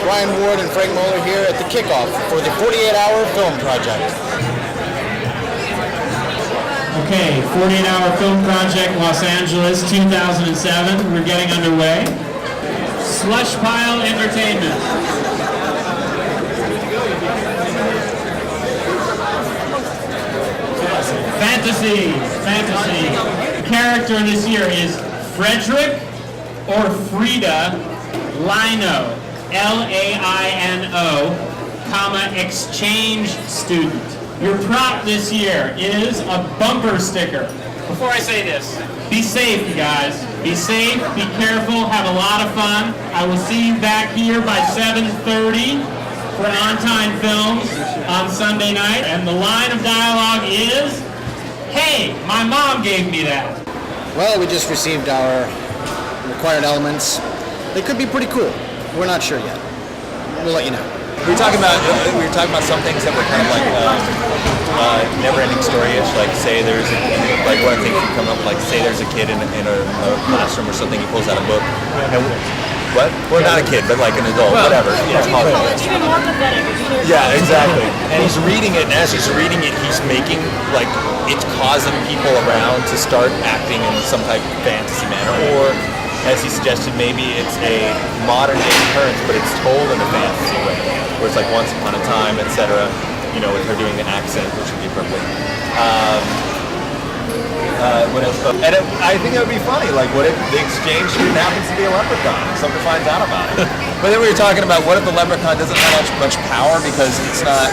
Ryan Ward and Frank Muller here at the kickoff for the 48-hour film project. Okay, 48-hour film project, Los Angeles, 2007. We're getting underway. Slush Pile Entertainment. Fantasy. The character this year is Frederick or Frida Lino, L-A-I-N-O, comma, exchange student. Your prop this year is a bumper sticker. Before I say this, be safe, you guys. Be safe, be careful, have a lot of fun. I will see you back here by 7:30 for On Time Films on Sunday night. And the line of dialogue is, hey, my mom gave me that. Well, we just received our required elements. They could be pretty cool. We're not sure yet. We'll let you know. We were talking about some things that were kind of like never-ending story-ish. Like, say there's like one of the things you come up like, say there's a kid in a classroom or something. He pulls out a book. And what? Well, not a kid, but like an adult, whatever. Yeah, even more pathetic. Yeah, exactly. And he's reading it, and as he's reading it, he's making like it's causing people around to start acting in some type of fantasy manner, or as he suggested, maybe it's a modern-day occurrence, but it's told in a fantasy way, where it's like once upon a time, etc. You know, with her doing the accent, which would be appropriate. What else? And I think it would be funny. Like, what if the exchange student happens to be a leprechaun? And somebody finds out about it. But then we were talking about what if the leprechaun doesn't have much power because it's not,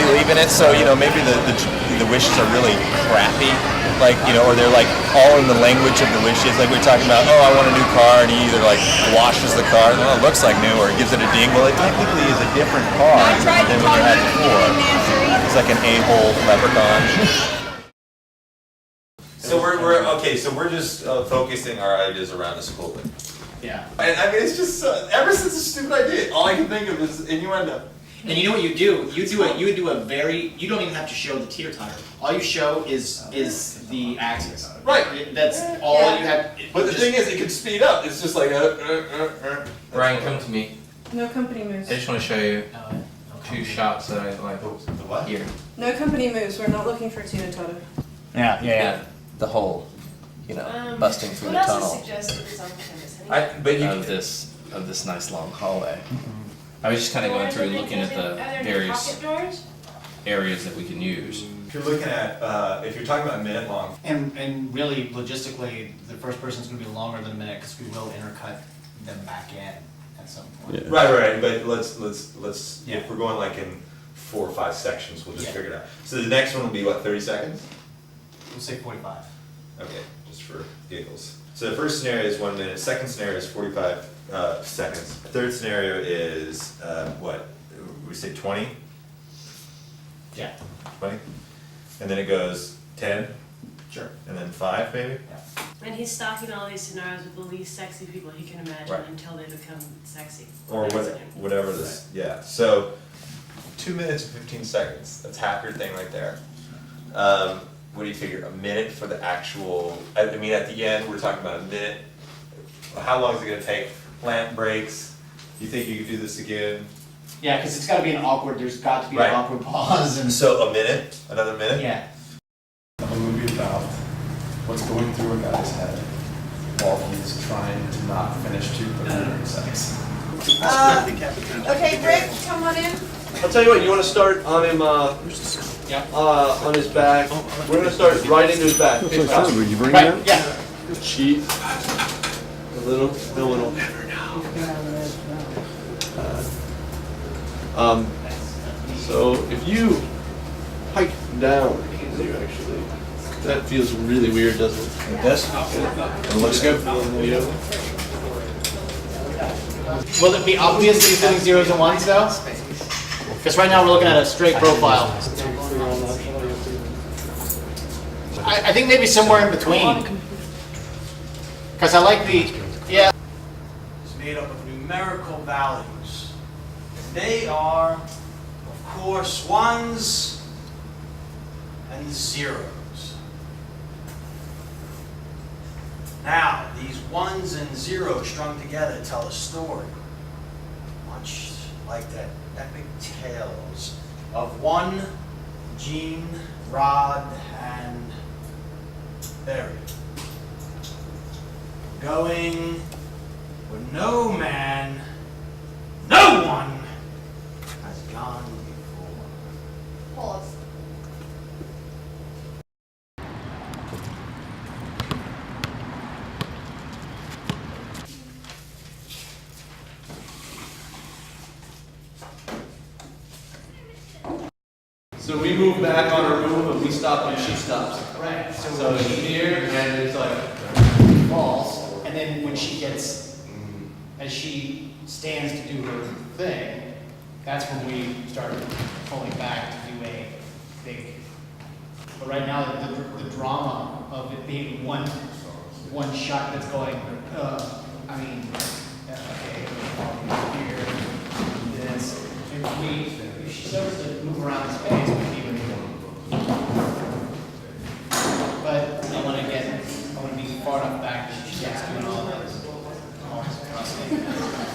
believe in it. So maybe the wishes are really crappy. Like, or they're like all in the language of the wishes. Like we were talking about, I want a new car, and he either like washes the car, and it looks like new, or he gives it a ding. Well, it technically is a different car than what you had before. It's like an a-hole leprechaun. So we're okay. So we're just focusing our ideas around the school thing. Yeah. And I mean, it's just ever since a stupid idea, all I can think of is innuendo. And you know what you do? You would do a very. You don't even have to show the teeter totter. All you show is the axis. Right. That's all you have. But the thing is, it can speed up. It's just like Ryan, come to me. No company moves. I just want to show you two shots that I like. The what? Here. No company moves. We're not looking for teeter totter. Yeah. The hole, busting through the tunnel of this nice long hallway. I was just kind of going through looking at the various areas that we can use. If you're looking at, if you're talking about a minute long. And really, logistically, the first person's going to be longer than a minute because we will intercut them back in at some point. Yeah. Right. But let's if we're going like in 4 or 5 sections, we'll just figure it out. So the next one will be what, 30 seconds? We'll say 45. Okay, just for giggles. So the first scenario is 1 minute. Second scenario is 45 seconds. Third scenario is what? We say 20? Yeah. 20? And then it goes 10? Sure. And then 5 maybe? Yeah. And he's stocking all these scenarios with the least sexy people he can imagine until they become sexy. Or whatever this, yeah. So 2 minutes and 15 seconds. That's half your thing right there. What do you figure? A minute for the actual, I mean, at the end, we're talking about a minute. How long is it going to take? Plant breaks. You think you could do this again? Yeah, because it's got to be an awkward, there's got to be an awkward pause. And So a minute? Another minute? yeah. A movie about what's going through a guy's head while he's trying to not finish tooth but having sex. Okay, Rick, come on in. I'll tell you what, you want to start on him, on his back. We're going to start right into his back. Would you bring Right, yeah. Cheat. A little. So if you hike down, that feels really weird, doesn't it? It does. It looks good. Will it be obvious that he's doing zeros and ones though? Because right now we're looking at a straight profile. I think maybe somewhere in between. Because I like the, It's made up of numerical values. They are, of course, ones and zeros. Now, these ones and zeros strung together tell a story. much like that epic tales of one Gene, Rod, and Barry going where no man, no one has gone before. Pause. So we move back on our move, and we stop when she stops. Right. So it's here, and it's like, Falls, and then when she gets, as she stands to do her thing, that's when we start pulling back to do a big. But right now, the drama of it being one shot that's going. Okay, here, this. If she starts to move around the space, we can even. But I want to be far enough back that she starts doing all this.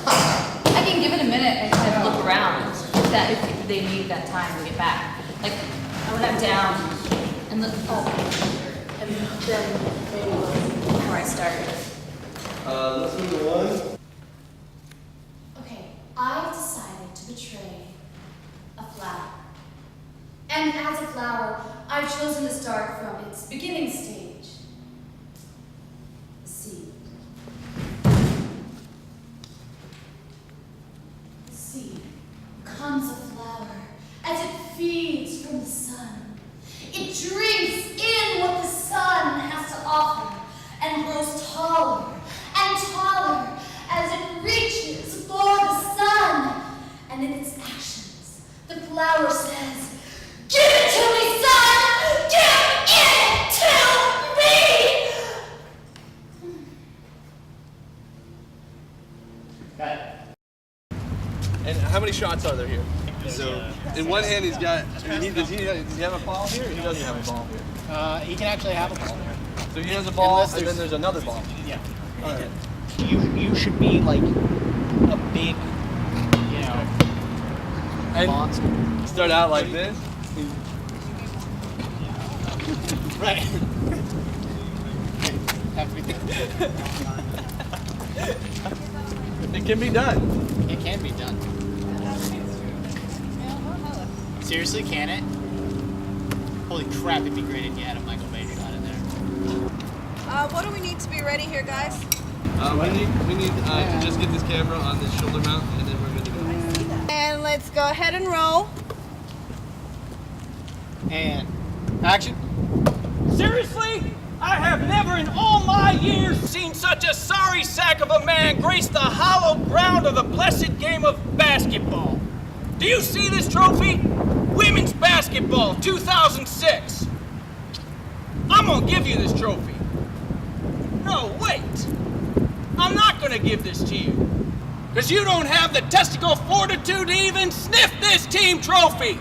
I can give it a minute and kind of look around that if they need that time to get back. Like, I would have down and look, and then maybe look before I start. let's move to one. Okay, I've decided to betray a flower. And as a flower, I've chosen to start from its beginning stage. The seed. The seed becomes a flower as it feeds from the sun. It drinks in what the sun has to offer and grows taller and taller as it reaches for the sun. And in its actions, the flower says, "Give it to me, son! Give it to me!" Got it. And how many shots are there here? So, in one hand he's got, does he have a ball here? He doesn't have a ball here. He can actually have a ball there. So he has a ball, and then there's another ball. Yeah. All right. You should be like a big, And monster. start out like this. Right. Have to be. It can be done. It can be done. Seriously, can it? Holy crap, it'd be great if you had a Michael Bay shot in there. What do we need to be ready here, guys? We need to just get this camera on this shoulder mount, and then we're good to go. And let's go ahead and roll. And action. Seriously? I have never in all my years seen such a sorry sack of a man grace the hallowed ground of the blessed game of basketball. Do you see this trophy? Women's Basketball 2006. I'm gonna give you this trophy. No, wait. I'm not gonna give this to you. Because you don't have the testicle fortitude to even sniff this team trophy.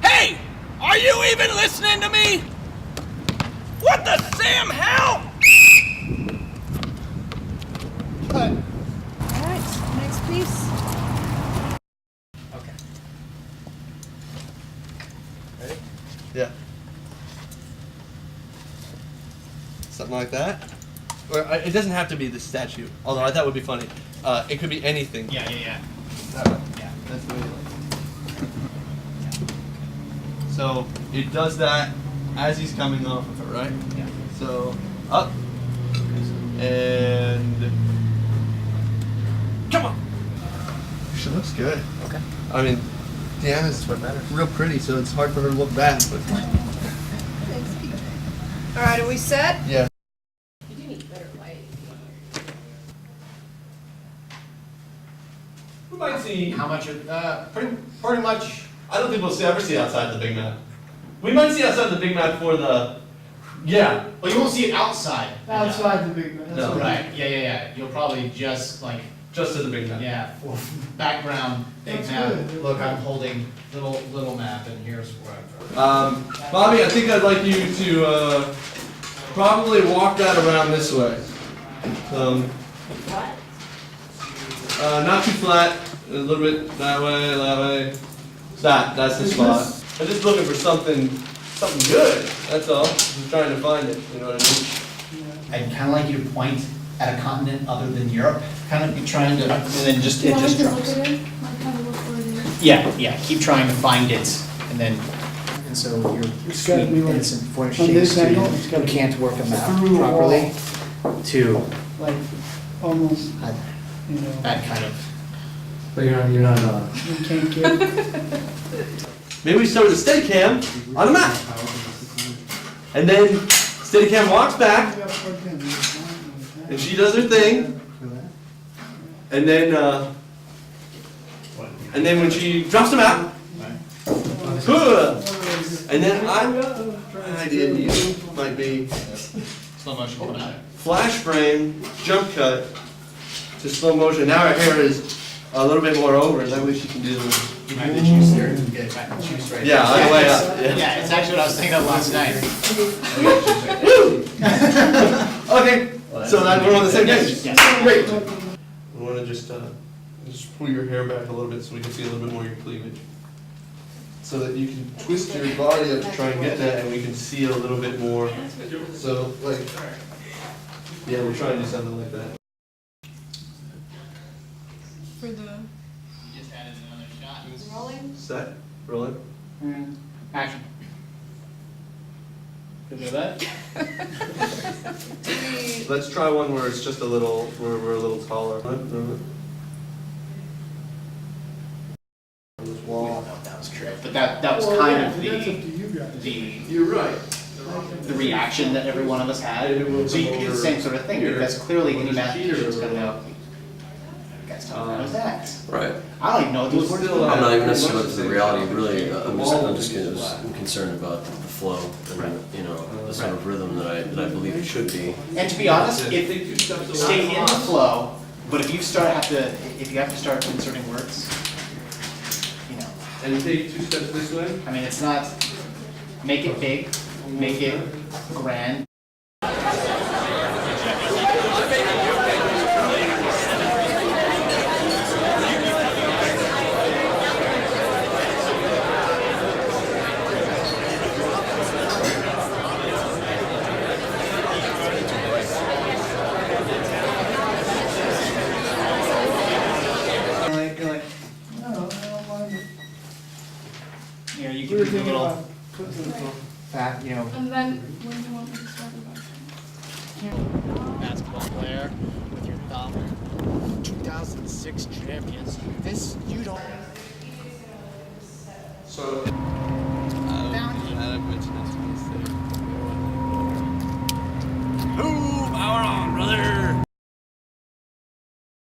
Hey, are you even listening to me? What the Sam hell? All right, next piece. Okay. Ready? Yeah. Something like that. Or it doesn't have to be the statue, although I thought would be funny. It could be anything. Yeah. Yeah, that's the way you like it. So it does that as he's coming off of it, right? Yeah. So up and come on. She looks good. Okay. I mean, Deanna's real pretty, so it's hard for her to look bad. But All right, are we set? yeah. You do need better light. We might see. How much? Pretty much. I don't think we'll ever see outside the big map. We might see outside the big map for the. Yeah. Well, you won't see it outside. Outside the big map. No. Right. Yeah. You'll probably just like. Just to the big map. Yeah. For background big That's map. good. Look, I'm holding little map, and here's where I'm from. Bobby, I think I'd like you to probably walk that around this way. Not too flat. A little bit that way. That's the spot. I'm just looking for something good. That's all. Just trying to find it. You know what I mean? I'd kind of like you to point at a continent other than Europe. Kind of be trying to, and then just it just drops. Yeah, keep trying to find it, and then, and so your sweet, innocent foreign exchange student can't work a map properly to Like, almost, you know. that kind of. But you're not. You can't get. Maybe we start with a Steadicam on the map, and then Steadicam walks back, and she does her thing, and then when she drops the map, and then an idea to you might be Slow motion. flash frame, jump cut to slow motion. Now her hair is a little bit more over, that way she can do. You might have to choose there to get it back and choose right. Yeah, on the way up. Yeah, it's actually what I was thinking of last night. Okay, so that we're on the same page. Yes. Great. We want to just pull your hair back a little bit so we can see a little bit more of your cleavage. So that you can twist your body up to try and get that, and we can see a little bit more. So, like, yeah, we're trying to do something like that. For the Just added another shot. rolling. Set, rolling. Action. Good with that? Let's try one where it's just a little, where we're a little taller. This wall. That was true. But that was kind of You're right. the reaction that every one of us had. So you can do the same sort of thing, because clearly any math teacher is going to know. You guys talking about that. Right. I don't even know what those words are. I'm not even necessarily looking for the reality, really, I'm just concerned about the flow and, you know, the sort of rhythm that I believe it should be. And to be honest, if stay in the flow, but if you have to start inserting words, you know. And take 2 steps this way. I mean, it's not, make it big, make it grand. You know, you can do a little fat, you know. And then, when do you want me to start about? Basketball player with your thumb. 2006 champions. This, you don't. So.